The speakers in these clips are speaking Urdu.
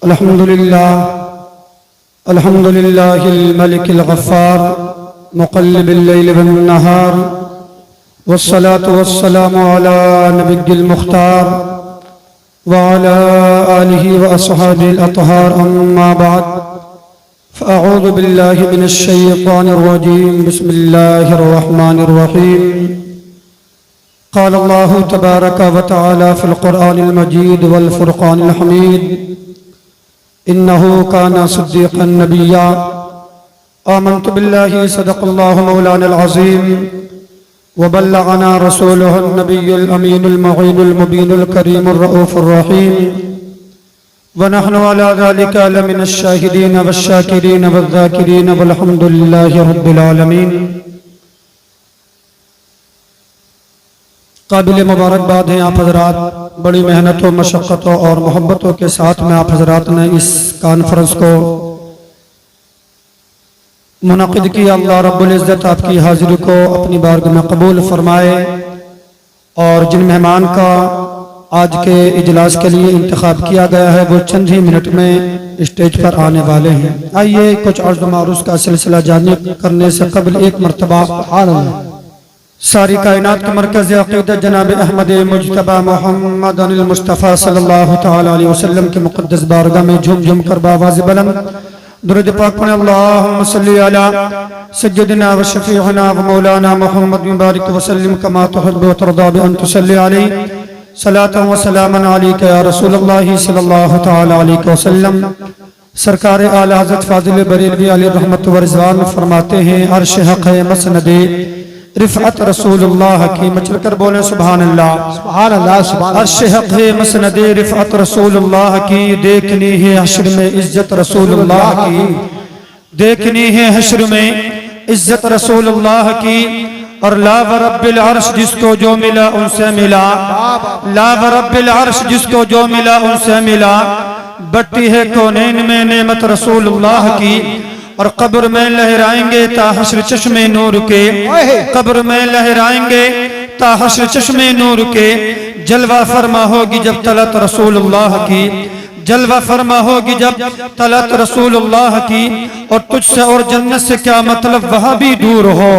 الحمد لله الملك الغفار مقلب الليل والنهار والصلاة والسلام على نبي المختار وعلى آله وأصحابه الأطهار أما بعد فأعوذ بالله من الشيطان الرجيم بسم الله الرحمن الرحيم قال الله تبارك وتعالى في القرآن المجيد والفرقان الحميد إنه كان صديقا نبيا آمنت بالله صدق الله مولانا العظيم وبلغنا رسوله النبي الأمين المعين المبين الكريم الرؤوف الرحيم ونحن على ذلك لمن الشاهدين والشاكرين والذاكرين والحمد لله رب العالمين. قابل مبارکباد ہیں آپ حضرات، بڑی محنتوں مشقتوں اور محبتوں کے ساتھ میں آپ حضرات نے اس کانفرنس کو منعقد کیا. اللہ رب العزت آپ کی حاضری کو اپنی بارگاہ میں قبول فرمائے. اور جن مہمان کا آج کے اجلاس کے لیے انتخاب کیا گیا ہے وہ چند ہی منٹ میں اسٹیج پر آنے والے ہیں. آئیے کچھ عرض و معروض کا سلسلہ جاری کرنے سے قبل ایک مرتبہ ساری کائنات کا مرکز عقیدت جناب احمد مجتبی محمد المصطفیٰ صلی اللہ تعالی علیہ وسلم کی مقدس بارگاہ میں جھوم جھوم کر بآواز بلند درود پاک پڑھیں. اللہم صلی علی سیدنا و شفیعنا و مولانا محمد مبارک وسلم کما تحب و ترضى بأن تصلی علیہ صلاة و سلاما علیک یا رسول اللہ صلی اللہ تعالی علیہ وسلم. سرکار اعلی حضرت فاضل بریلوی علیہ رحمت و رضوان فرماتے ہیں عرش حق ہے مسند رفعت رسول اللہ کی. مچل کر بولیں سبحان اللہ. سبحان اللہ سبحان اللہ. عرش حق ہے مسند رفعت رسول اللہ کی. دیکھنی ہے حشر میں عزت رسول اللہ کی. دیکھنی ہے حشر میں عزت رسول اللہ کی. اور لا ورب العرش جس کو جو ملا ان سے ملا. لا ورب العرش جس کو جو ملا ان سے ملا. بٹی ہے کونین میں نعمت رسول اللہ کی. اور قبر میں لہرائیں گے تا حشر چشم نور کے. قبر میں لہرائیں گے تا حشر چشم نور کے. جلوہ فرما ہوگی جب طلعت رسول اللہ کی. جلوہ فرما ہوگی جب طلعت رسول اللہ کی. اور تجھ سے اور جنت سے کیا مطلب وہاں بھی دور ہو.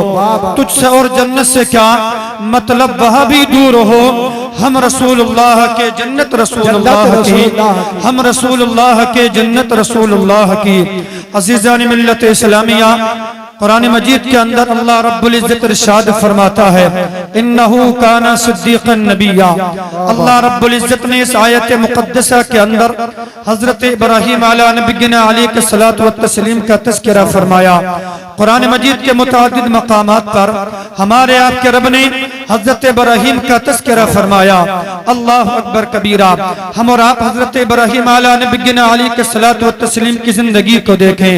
تجھ سے اور جنت سے کیا مطلب وہاں بھی دور ہو. ہم رسول اللہ کے جنت رسول اللہ کی. ہم رسول اللہ کے جنت رسول اللہ کی. عزیزان ملت اسلامیہ، قرآن مجید کے اندر اللہ رب العزت ارشاد فرماتا ہے انہو کانا صدیقا نبیا. اللہ رب العزت نے اس آیت مقدسہ کے اندر حضرت ابراہیم علیہ نبینا علیہ الصلوۃ والتسلیم کا تذکرہ فرمایا. قرآن مجید کے متعدد مقامات پر ہمارے آپ کے رب نے حضرت ابراہیم کا تذکرہ فرمایا. اللہ اکبر کبیرہ. ہم اور آپ حضرت ابراہیم علیہ نبینا علیہ الصلوۃ والتسلیم کی زندگی کو دیکھیں.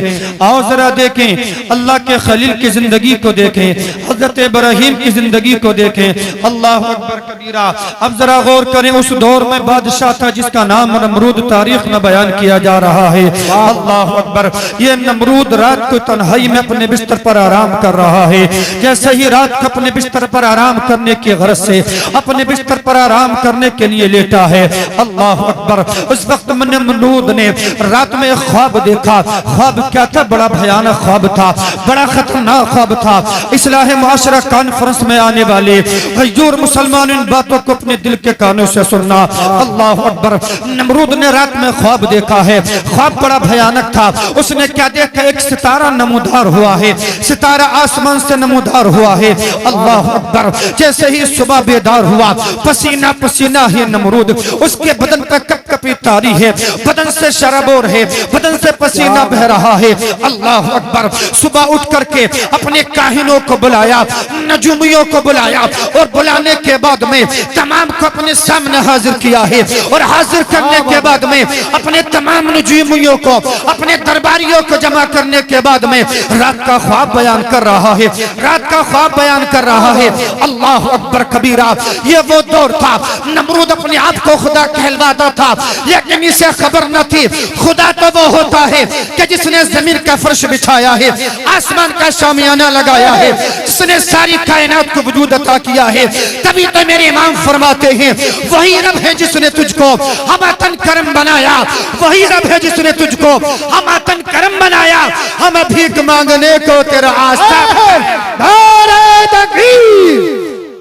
آؤ ذرا دیکھیں اللہ کے خلیل کی زندگی کو دیکھیں. حضرت ابراہیم کی زندگی کو دیکھیں. اللہ اکبر کبیرہ. اب ذرا غور کریں، اس دور میں بادشاہ تھا جس کا نام نمرود تاریخ میں بیان کیا جا رہا ہے. اللہ اکبر. یہ نمرود رات کو تنہائی میں اپنے بستر پر آرام کر رہا ہے. جیسے ہی رات کو اپنے بستر پر آرام کرنے کی غرض سے اپنے بستر پر آرام کرنے کے لیے لیٹا ہے. اللہ اکبر. اس وقت نمرود نے رات میں ایک خواب دیکھا. خواب کیا تھا؟ بڑا بھیانک خواب تھا، بڑا خطرناک خواب تھا. اصلاح معاشرہ کانفرنس میں آنے والے غیور مسلمان ان باتوں کو اپنے دل کے کانوں سے سننا. اللہ اکبر. نمرود نے رات میں خواب دیکھا ہے. خواب بڑا بھیانک تھا. اس نے کیا دیکھا؟ ایک ستارہ نمودار ہوا ہے. ستارہ آسمان سے نمودار ہوا ہے. اللہ اکبر. جیسے ہی صبح بیدار ہوا، پسینہ پسینہ ہے نمرود. اس کے بدن پر کپ کپی تاری ہے، بدن سے شرابور ہے، بدن سے پسینہ بہ رہا ہے. اللہ اکبر. صبح اٹھ کر کے اپنے کاہنوں کو بلایا، نجومیوں کو بلایا، اور بلانے کے بعد میں تمام کو اپنے سامنے حاضر کیا ہے. اور حاضر کرنے کے بعد میں اپنے تمام نجومیوں کو، اپنے درباریوں کو جمع کرنے کے بعد میں رات کا خواب بیان کر رہا ہے. رات کا خواب بیان کر رہا ہے. اللہ اکبر کبیرہ. یہ وہ دور تھا نمرود اپنے آپ کو خدا کہلواتا تھا. لیکن اسے خبر نہ تھی خدا تو وہ ہوتا ہے کہ جس نے زمین کا فرش بچھایا ہے، آسمان کا شامیانہ لگایا ہے، جس نے ساری کائنات کو وجود عطا کیا ہے۔ تبھی تو میرے امام فرماتے ہیں وہی رب ہے جس نے تجھ کو ہماتن کرم بنایا، وہی رب ہے جس نے تجھ کو ہماتن کرم بنایا، ہم بھیک مانگنے کو تیرا آستہ ہے۔ نعرہ تکبیر،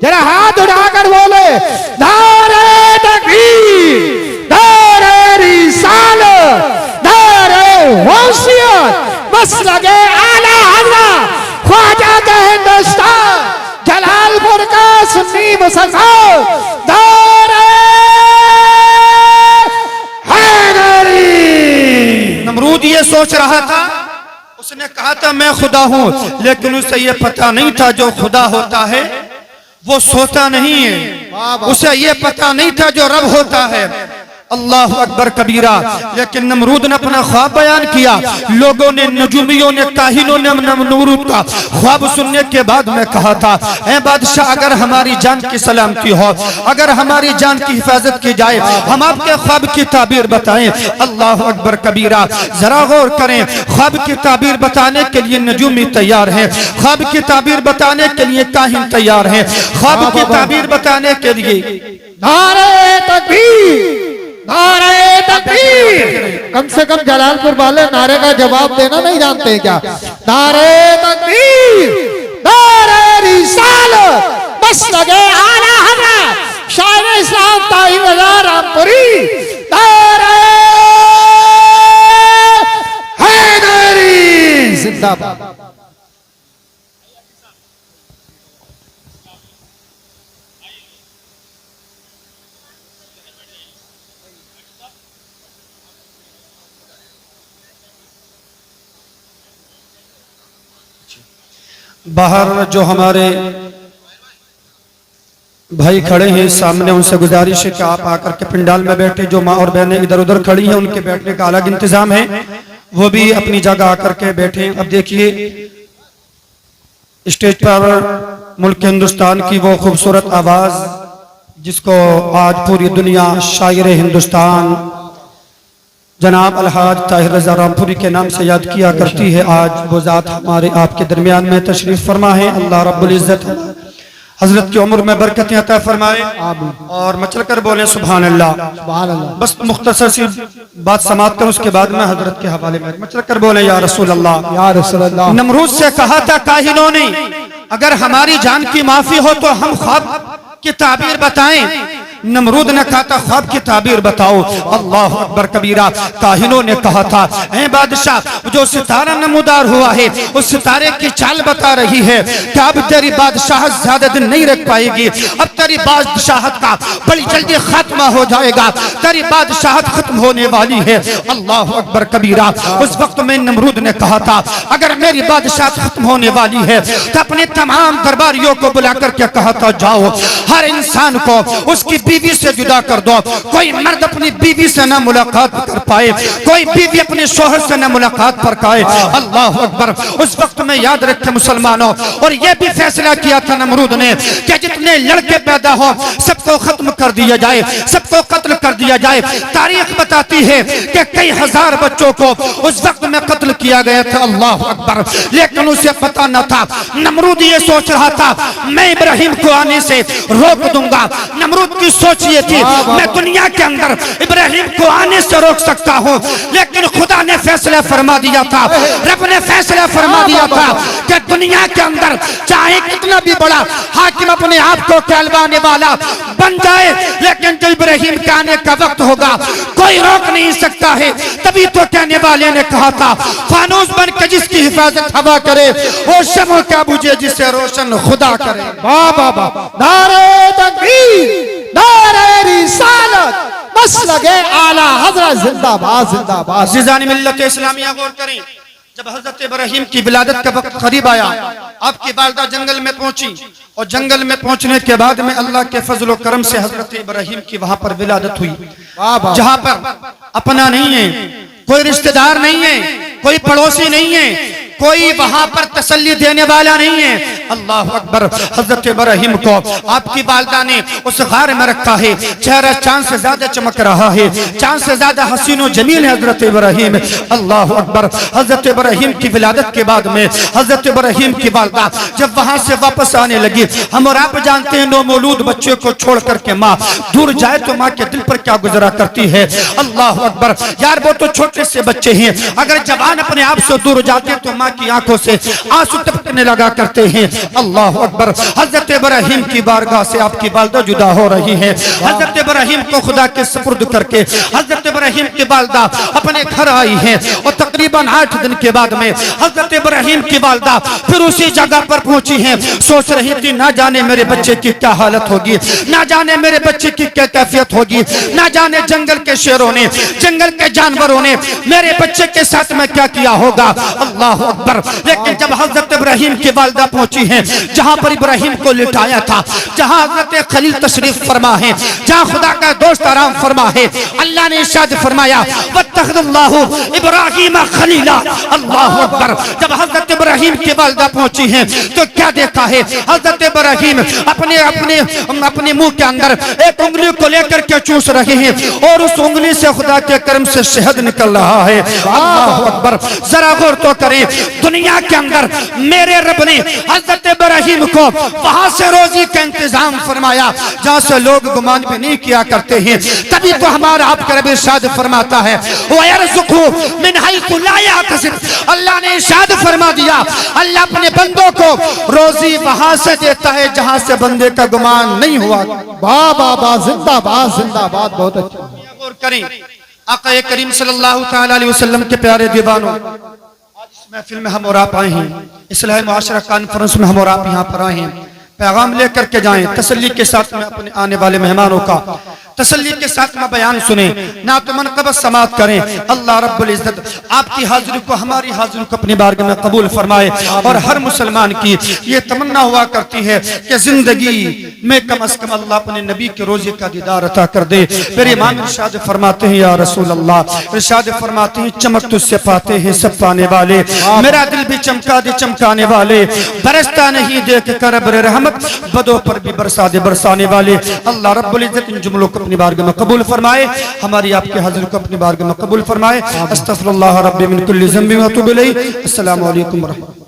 ذرا ہاتھ اٹھا کر بولے نعرہ تکبیر، نعرہ رسالت، نعرہ غوثیت، مسلک اعلی حضرت خواجہ کا ہندوستان جلال پور کا سنی مسلمان، نعرہ حیدری۔ نمرود یہ سوچ رہا تھا، اس نے کہا تھا میں خدا ہوں، لیکن اسے یہ پتہ نہیں تھا جو خدا ہوتا ہے وہ سوتا نہیں ہے، اسے یہ پتہ نہیں تھا جو رب ہوتا ہے۔ اللہ اکبر کبیرہ۔ لیکن نمرود نے اپنا خواب بیان کیا، لوگوں نے، نجومیوں نے، کاہنوں نے نمرود کا خواب سننے کے بعد میں کہا تھا اے بادشاہ اگر ہماری جان کی سلامتی ہو، اگر ہماری جان کی حفاظت کی جائے، ہم آپ کے خواب کی تعبیر بتائیں۔ اللہ اکبر کبیرہ۔ ذرا غور کریں، خواب کی تعبیر بتانے کے لیے نجومی تیار ہیں، خواب کی تعبیر بتانے کے لیے کاہن تیار ہیں، خواب کی تعبیر بتانے کے لیے نعرہ تکبیر، نعرہ تکبیر۔ کم سے کم جلال پور والے نعرے کا جواب دینا نہیں جانتے کیا؟ نعرہ تکبیر، نعرہ رسالت، مسلک اعلی حضرت شاعر اسلام طاہر رضا رامپوری، نعرہ حیدری زندہ باد۔ باہر جو ہمارے بھائی کھڑے ہیں سامنے، ان سے گزارش ہے کہ آپ آ کر کے پنڈال میں بیٹھے، جو ماں اور بہنیں ادھر ادھر کھڑی ہیں ان کے بیٹھنے کا الگ انتظام ہے، وہ بھی اپنی جگہ آ کر کے بیٹھیں۔ اب دیکھیے اسٹیج پر ملک ہندوستان کی وہ خوبصورت آواز جس کو آج پوری دنیا شاعر ہندوستان جناب الحاج طاہر رضا رامپوری کے نام سے یاد کیا کرتی ہے، آج وہ ذات ہمارے آپ کے درمیان میں تشریف فرما ہے۔ اللہ رب العزت حضرت کی عمر میں برکتیں عطا فرمائے، اور مچل کر بولیں سبحان اللہ۔ سبحان اللہ۔ بس مختصر سی بات سماعت کروں، اس کے بعد میں حضرت کے حوالے میں مچل کر بولیں یا رسول اللہ۔ یا رسول اللہ۔ نمرود سے کہا تھا کاہنوں نے اگر ہماری جان کی معافی ہو تو ہم خواب کی تعبیر بتائیں۔ نمرود نے کہا تھا خواب کی تعبیر بتاؤ۔ اللہ اکبر کبیرہ۔ کاہنوں نے کہا تھا اے بادشاہ جو ستارہ نمودار ہوا ہے اس ستارے کی چال بتا رہی ہے کہ اب تیری بادشاہت زیادہ دن نہیں رکھ پائے گی، اب تیری بادشاہت کا بڑی جلدی خاتمہ ہو جائے گا، تیری بادشاہت ختم ہونے والی ہے۔ اللہ اکبر کبیرہ۔ اس وقت میں نمرود نے کہا تھا اگر میری بادشاہت ختم ہونے والی ہے تو اپنے تمام درباریوں کو بلا کر کے کہا تھا جاؤ ہر انسان کو اس کی بیوی سے جدا کر دو، کوئی مرد اپنی بیوی سے نہ ملاقات کر پائے، کوئی بیوی اپنے شوہر سے نہ ملاقات پر پائے۔ اللہ اکبر۔ اس وقت میں یاد رکھے مسلمانوں، اور یہ بھی فیصلہ کیا تھا نمرود نے کہ جتنے لڑکے پیدا ہو سب کو ختم کر دیا جائے، سب کو قتل کر دیا جائے۔ تاریخ بتاتی ہے کہ کئی ہزار بچوں کو اس وقت میں قتل کیا گیا تھا۔ اللہ اکبر۔ لیکن اسے پتہ نہ تھا، نمرود یہ سوچ رہا تھا میں ابراہیم کو آنے سے روک دوں گا۔ نمرود کی سوچ یہ تھی میں دنیا کے اندر ابراہیم کو آنے سے روک سکتا ہوں، لیکن خدا نے فیصلہ فرما دیا تھا، رب نے فیصلہ فرما دیا تھا کہ دنیا کے اندر چاہے کتنا بھی بڑا حاکم اپنے آپ کو کہلوانے والا بن جائے، لیکن جو ابراہیم کے آنے کا وقت ہوگا کوئی روک نہیں سکتا ہے۔ تبھی تو کہنے والے نے کہا تھا فانوس بن کے جس کی حفاظت ہوا کرے وہ شمع کیا بجھے جسے روشن خدا کرے۔ واہ واہ واہ۔ نعرہ تکبیر، نعرہ رسالت، مسلک اعلی حضرت زندہ باد زندہ باد۔ عزیزان ملت اسلامیہ غور کریں، جب حضرت ابراہیم کی ولادت کا وقت قریب آیا، آپ کی والدہ جنگل میں پہنچی، اور جنگل میں پہنچنے کے بعد میں اللہ کے فضل و کرم سے حضرت ابراہیم کی وہاں پر ولادت ہوئی، جہاں پر اپنا نہیں ہے، کوئی رشتہ دار نہیں ہے، کوئی پڑوسی نہیں ہے، کوئی وہاں پر تسلی دینے والا نہیں ہے. اللہ اکبر. حضرت ابراہیم کو آپ کی والدہ نے اس غار میں رکھا ہے. چہرہ چاند سے زیادہ چمک رہا ہے, چاند سے زیادہ حسین و جمیل ہے حضرت ابراہیم. اللہ اکبر. حضرت ابراہیم کی ولادت کے بعد میں حضرت ابراہیم کی والدہ جب وہاں سے واپس آنے لگی, ہم اور آپ جانتے ہیں نو مولود بچے کو چھوڑ کر کے ماں دور جائے تو ماں کے دل پر کیا گزرا کرتی ہے. اللہ اکبر. یار وہ تو چھوٹے سے بچے ہیں, اگر جوان اپنے آپ سے دور جاتے تو ماں کی آنکھوں سے آنسو ٹپکنے لگا کرتے ہیں. اللہ اکبر. حضرت ابراہیم کی بارگاہ سے آپ کی والدہ جدا ہو رہی ہے. حضرت ابراہیم کو خدا کے سپرد کر کے حضرت ابراہیم کی والدہ اپنے گھر آئی ہیں, اور تقریباً 8 دن کے بعد میں حضرت ابراہیم کی والدہ پھر اسی جگہ پر پہنچی ہیں. سوچ رہی تھی نہ جانے میرے بچے کی کیا حالت ہوگی, نہ جانے میرے بچے کی کیا کیفیت ہوگی, نہ جانے جنگل کے شیروں نے جنگل کے جانوروں نے میرے بچے کے ساتھ میں کیا کیا ہوگا. اللہ اکبر. لیکن جب حضرت ابراہیم کی والدہ پہنچی ہیں جہاں پر ابراہیم کو لٹایا تھا, جہاں حضرت خلیل تشریف فرما ہے, جہاں خدا کا دوست آرام فرما ہے, اللہ نے ارشاد فرمایا واتخذ اللہ ابراہیم خلیلا. اللہ اکبر. جب حضرت ابراہیم کی والدہ پہنچی ہیں تو کیا دیکھا ہے, حضرت ابراہیم اپنے منہ کے اندر ایک انگلی کو لے کر کے چوس رہے ہیں, اور اس انگلی سے خدا کے کرم سے شہد نکل رہا ہے. اللہ اکبر. ذرا غور تو کریں, دنیا کے اندر میرے رب نے حضرت ابراہیم کو وہاں سے روزی کا انتظام فرمایا جہاں سے لوگ گمان بھی نہیں کیا کرتے ہیں. تبھی تو ہمارا آپ کا رب ارشاد فرماتا ہے وَيَرْزُقُهُ مِنْ حَيْثُ لَا يَحْتَسِبُ. اللہ نے ارشاد فرما دیا اللہ اپنے بندوں کو روزی وہاں سے دیتا ہے جہاں سے بندے کا گمان نہیں ہوا. واہ واہ واہ. زندہ باد زندہ باد. بہت اچھا. غور کریں, آقا کریم صلی اللہ تعالی علیہ وسلم کے پیارے دیوانوں, آج اس محفل میں ہم اور آپ آئے ہیں, اصلاح معاشرہ کانفرنس میں ہم اور آپ یہاں پر آئے ہیں. پیغام لے کر کے جائیں, تسلی کے ساتھ میں اپنے آنے والے مہمانوں کا تسلی کے ساتھ میں بیان سنیں, نعت منقبت سماعت کریں. اللہ رب العزت آپ کی حاضری کو ہماری حاضری کو اپنی بارگاہ میں قبول فرمائے. اور ہر مسلمان کی یہ تمنا ہوا کرتی ہے کہ زندگی میں کم از کم اللہ اپنے نبی کے روزے کا دیدار عطا کر دے. میرے امام ارشاد فرماتے ہیں یا رسول اللہ, ارشاد فرماتے ہیں چمک تجھ سے پاتے ہیں سب پانے والے, میرا دل بھی چمکا دے چمکانے والے, برستا نہیں دیکھ کر ابر رحمت بدوں پر بھی برسا دے برسانے والے. اللہ رب العزت ان جملوں کو اپنی بارگاہ میں قبول فرمائے, ہماری آپ کے حاضر کو اپنی بارگاہ میں قبول فرمائے. استغفر اللہ رب من کل ذنب و اتوب الیہ. السلام علیکم ورحمۃ اللہ.